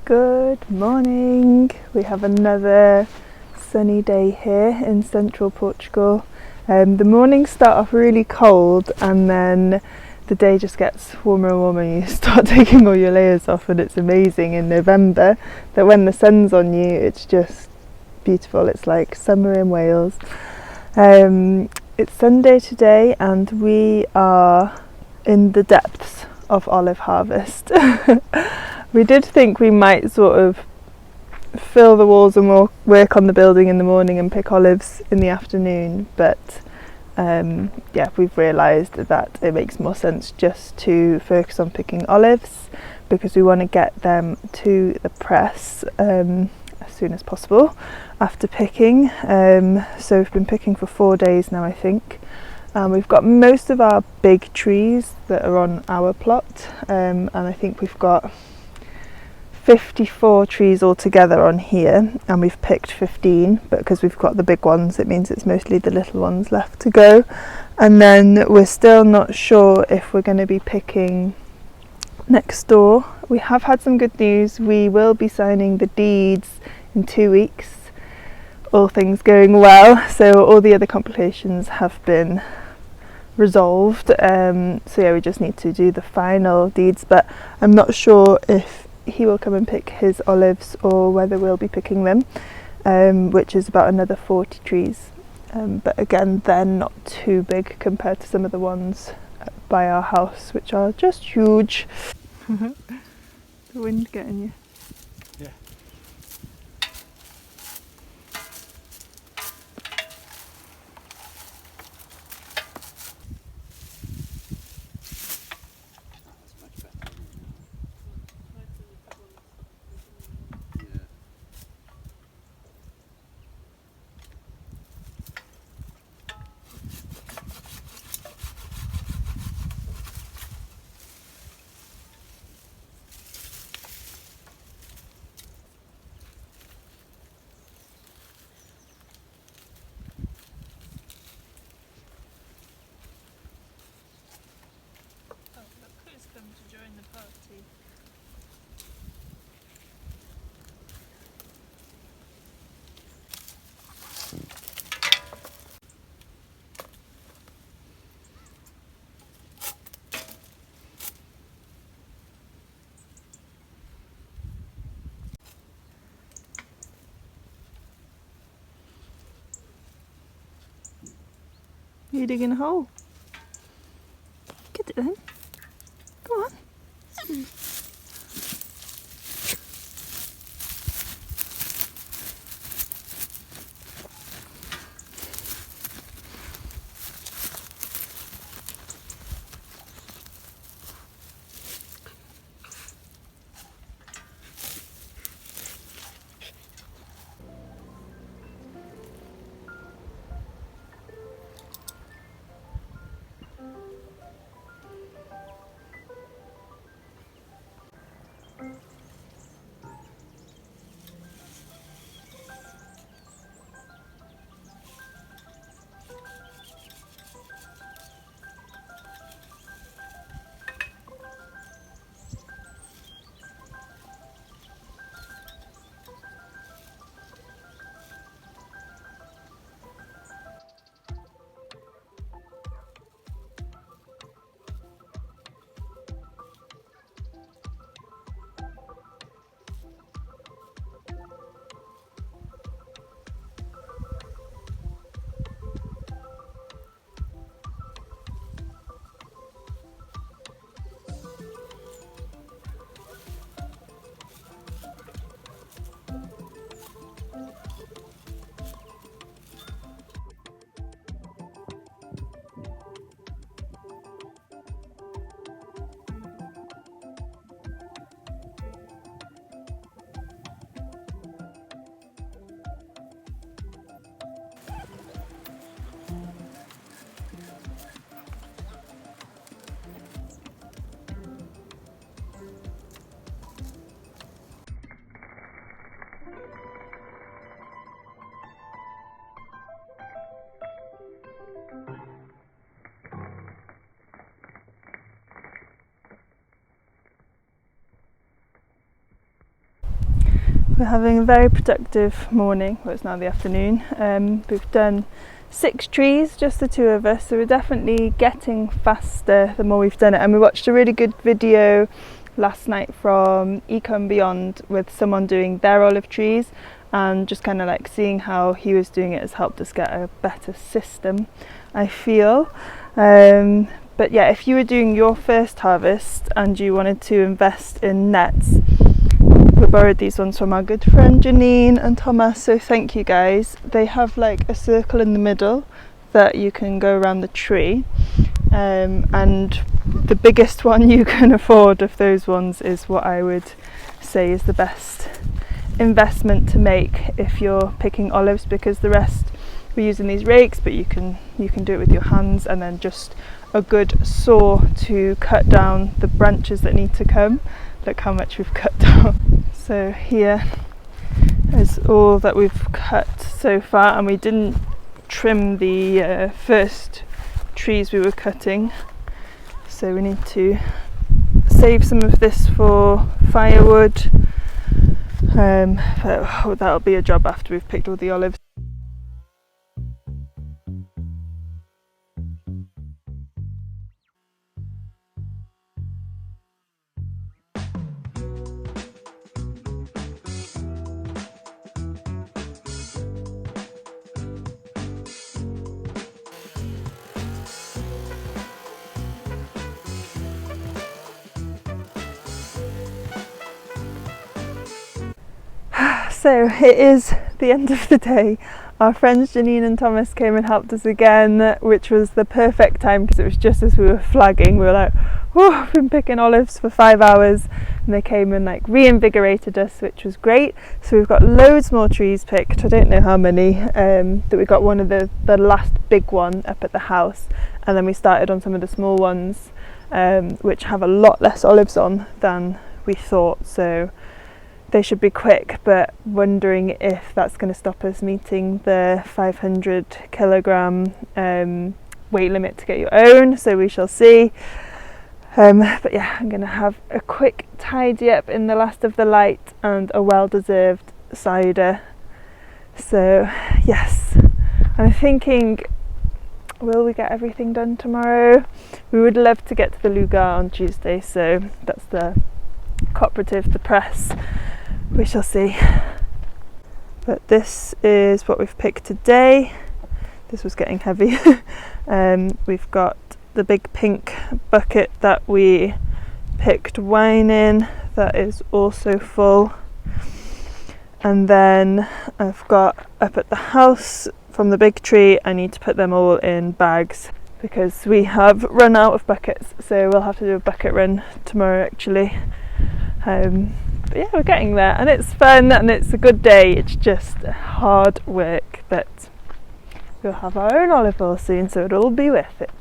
Good morning. We have another sunny day here in central Portugal. The mornings start off really cold and then the day just gets warmer and warmer and you start taking all your layers off, and it's amazing in November that when the sun's on you it's just beautiful. It's like summer in Wales. It's Sunday today and we are in the depths of olive harvest. We did think we might sort of fill the walls and work on the building in the morning and pick olives in the afternoon, but we've realised that it makes more sense just to focus on picking olives because we want to get them to the press as soon as possible after picking. So we've been picking for 4 days now, I think. We've got most of our big trees that are on our plot, and I think we've got 54 trees altogether on here, and we've picked 15, but because we've got the big ones it means it's mostly the little ones left to go. And then we're still not sure if we're going to be picking next door. We have had some good news. We will be signing the deeds in 2 weeks, all things going well, so all the other complications have been resolved. So yeah, we just need to do the final deeds, but I'm not sure if he will come and pick his olives or whether we'll be picking them, which is about another 40 trees, but again they're not too big compared to some of the ones by our house, which are just huge. The wind getting you. Yeah. Come to join the party. Are you digging a hole? Get it then. Go on. We're having a very productive morning. Well, it's now the afternoon. We've done 6 trees, just the 2 of us, so we're definitely getting faster the more we've done it. And we watched a really good video last night from Iwan Beyond with someone doing their olive trees, and just kind of like seeing how he was doing it has helped us get a better system, I feel. But yeah, if you were doing your first harvest and you wanted to invest in nets, we borrowed these ones from our good friend Janine and Thomas, so thank you guys. They have like a circle in the middle that you can go around the tree, and the biggest one you can afford of those ones is what I would say is the best investment to make if you're picking olives, because the rest we're using these rakes, but you can do it with your hands, and then just a good saw to cut down the branches that need to come. Look how much we've cut down. So here is all that we've cut so far, and we didn't trim the first trees we were cutting, so we need to save some of this for firewood, but that'll be a job after we've picked all the olives. So it is the end of the day. Our friends Janine and Thomas came and helped us again, which was the perfect time because it was just as we were flagging. We were like, oh, we've been picking olives for 5 hours, and they came and like reinvigorated us, which was great. So we've got loads more trees picked. I don't know how many, that we got one of the last big one up at the house, and then we started on some of the small ones, which have a lot less olives on than we thought. So they should be quick, but wondering if that's going to stop us meeting the 500 kilogram weight limit to get your own, so we shall see. But yeah, I'm going to have a quick tidy up in the last of the light and a well-deserved cider. So yes, I'm thinking, will we get everything done tomorrow? We would love to get to the Lugar on Tuesday, so that's the cooperative, the press. We shall see. But this is what we've picked today. This was getting heavy. We've got the big pink bucket that we picked wine in, that is also full. And then I've got up at the house from the big tree, I need to put them all in bags because we have run out of buckets, so we'll have to do a bucket run tomorrow actually. But yeah, we're getting there, and it's fun and it's a good day. It's just hard work, but we'll have our own olive oil soon, so it'll all be worth it.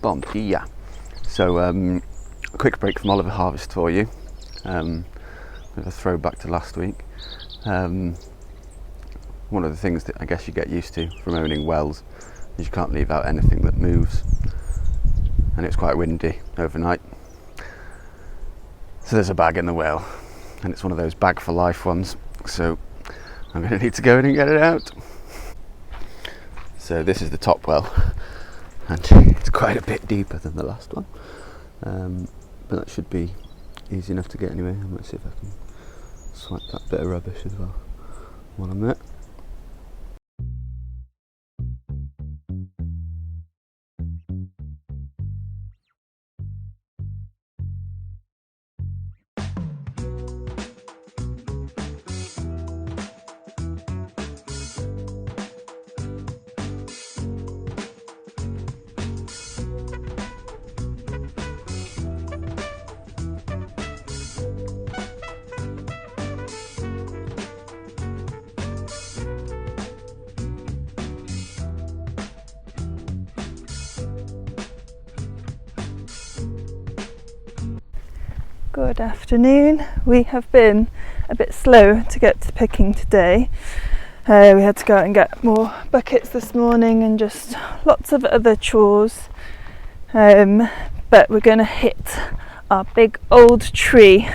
Bon dia. So a quick break from olive harvest for you, with a throwback to last week. One of the things that I guess you get used to from owning wells is you can't leave out anything that moves, and it's quite windy overnight, so there's a bag in the well, and it's one of those bag for life ones, so I'm going to need to go in and get it out. So this is the top well, and it's quite a bit deeper than the last one, but that should be easy enough to get anyway. I might see if I can swipe that bit of rubbish as well while I'm there. Good afternoon. We have been a bit slow to get to picking today. We had to go out and get more buckets this morning and just lots of other chores. But we're going to hit our big old tree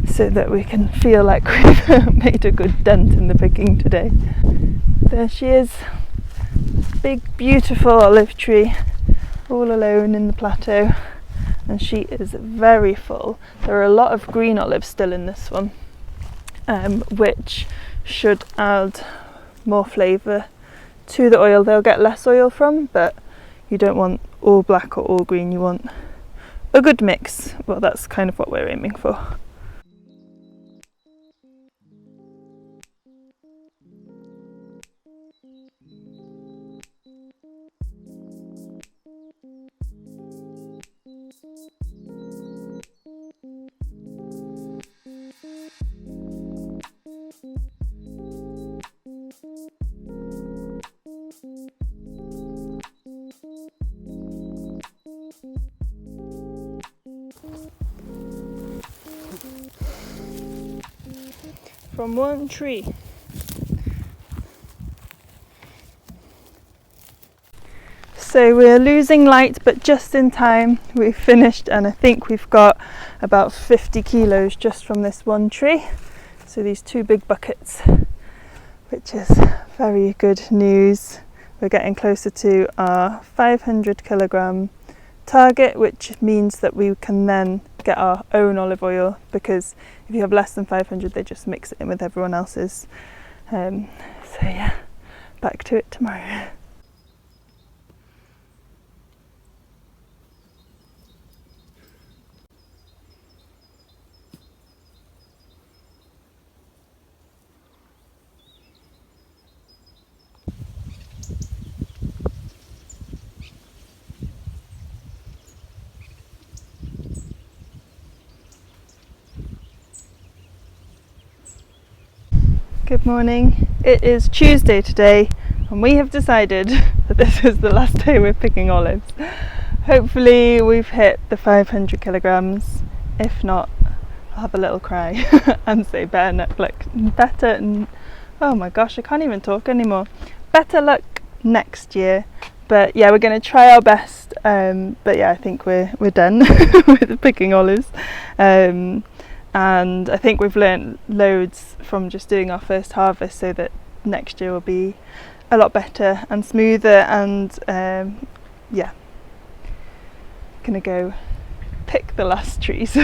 so that we can feel like we've made a good dent in the picking today. There she is, big beautiful olive tree, all alone in the plateau, and she is very full. There are a lot of green olives still in this one, which should add more flavour to the oil. They'll get less oil from, but you don't want all black or all green, you want a good mix. Well, that's kind of what we're aiming for. From one tree. So we're losing light, but just in time. We've finished, and I think we've got about 50 kilos just from this one tree. So these two big buckets, which is very good news. We're getting closer to our 500 kilogram target, which means that we can then get our own olive oil, because if you have less than 500 they just mix it in with everyone else's. So yeah, back to it tomorrow. Good morning. It is Tuesday today, and we have decided that this is the last day we're picking olives. Hopefully we've hit the 500 kilograms. If not, I'll have a little cry and say better oh my gosh, I can't even talk anymore. Better luck next year. But yeah, we're going to try our best. But yeah, I think we're done with picking olives. And I think we've learnt loads from just doing our first harvest, so that next year will be a lot better and smoother. And yeah, gonna go pick the last trees.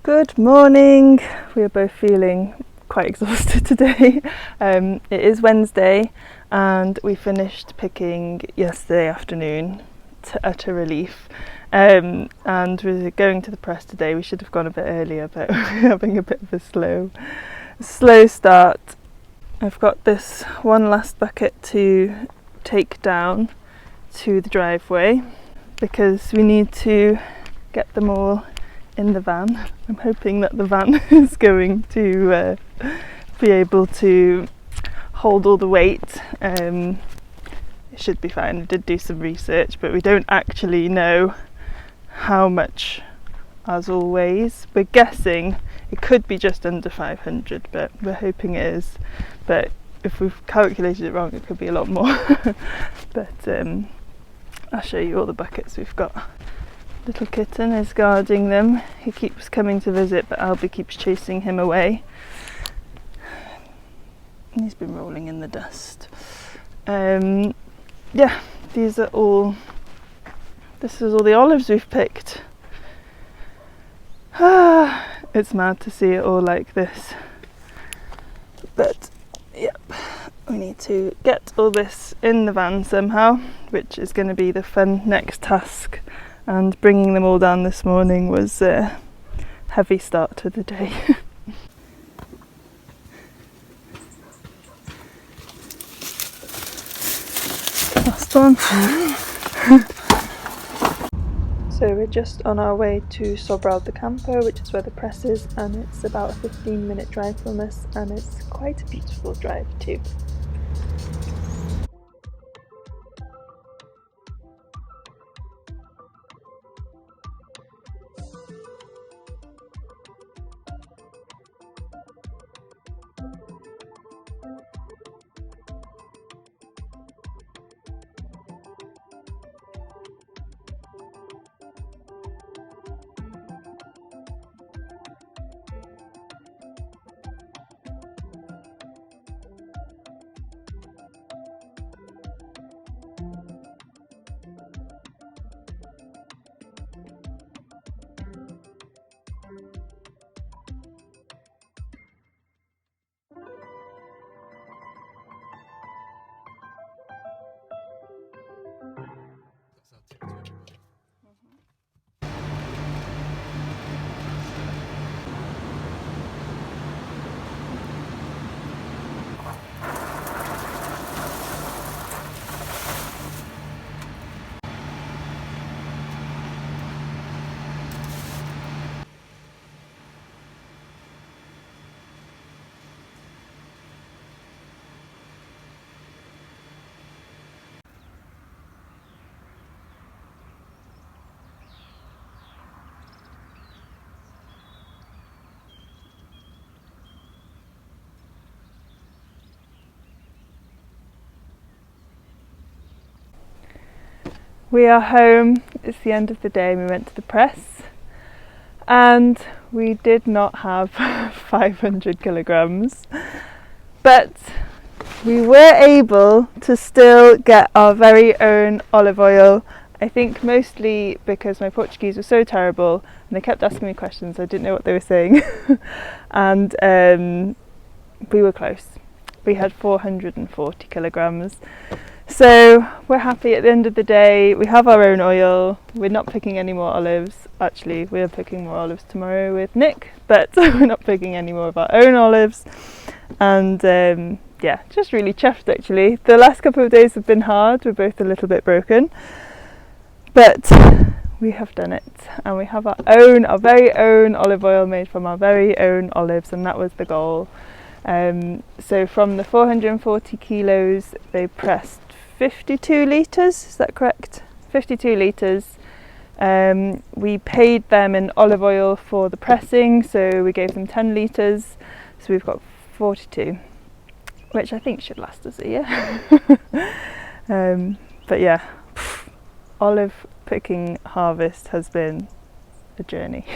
Good morning. We are both feeling quite exhausted today. It is Wednesday and we finished picking yesterday afternoon, to utter relief. And we're going to the press today. We should have gone a bit earlier, but we're having a bit of a slow start. I've got this one last bucket to take down to the driveway because we need to get them all in the van. I'm hoping that the van is going to be able to hold all the weight. It should be fine. I did do some research, but we don't actually know how much as always. We're guessing it could be just under 500, but we're hoping it is. But if we've calculated it wrong, it could be a lot more. But I'll show you all the buckets we've got. Little kitten is guarding them. He keeps coming to visit, but Albi keeps chasing him away. And he's been rolling in the dust. Yeah, this is all the olives we've picked. It's mad to see it all like this. But yep, we need to get all this in the van somehow, which is going to be the fun next task. And bringing them all down this morning was a heavy start to the day. Last one. So we're just on our way to Sobral de Campo, which is where the press is, and it's about a 15-minute drive from us, and it's quite a beautiful drive too. We are home. It's the end of the day. We went to the press and we did not have 500 kilograms, but we were able to still get our very own olive oil. I think mostly because my Portuguese was so terrible and they kept asking me questions. I didn't know what they were saying. And we were close. We had 440 kilograms. So we're happy at the end of the day. We have our own oil. We're not picking any more olives. Actually, we're picking more olives tomorrow with Nick, but we're not picking any more of our own olives. And yeah, just really chuffed actually. The last couple of days have been hard. We're both a little bit broken, but we have done it. And we have our very own olive oil made from our very own olives, and that was the goal. So from the 440 kilos, they pressed 52 litres, is that correct? 52 litres. We paid them in olive oil for the pressing, so we gave them 10 litres, so we've got 42, which I think should last us a year. But yeah, olive picking harvest has been a journey.